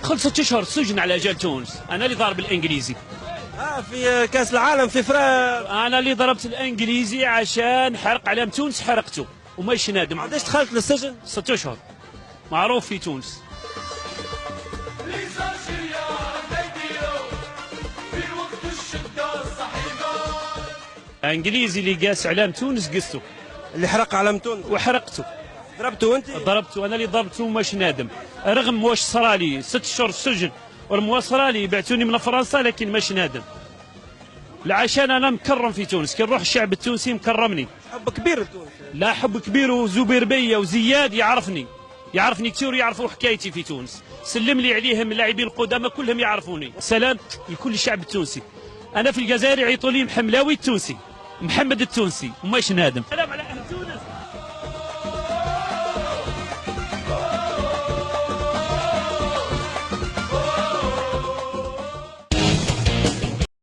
دخلت 6 اشهر سجن على جال تونس. انا اللي ضارب الانجليزي في كاس العالم في فرنسا. انا اللي ضربت الانجليزي عشان حرق علم تونس، حرقته وماش نادم. علاش دخلت للسجن؟ 6 اشهر، معروف في تونس. انجليزي اللي قاس علام تونس قسته، اللي حرق علم تونس وحرقته. ضربته انت؟ ضربته انا اللي ضربته وماش نادم، رغم واش صرالي 6 اشهر سجن ورغم صرالي بعتوني من فرنسا، لكن ماش نادم. عشان انا مكرم في تونس، كي نروح الشعب التونسي مكرمني. حب كبير لتونس. لا حب كبير، وزبير بيا وزياد يعرفني كثير ويعرفوا حكايتي في تونس. سلم لي عليهم اللاعبين القدامى كلهم يعرفوني. سلام لكل الشعب التونسي. انا في الجزائر يعيطوا لي محملاوي التونسي، محمد التونسي وماش نادم.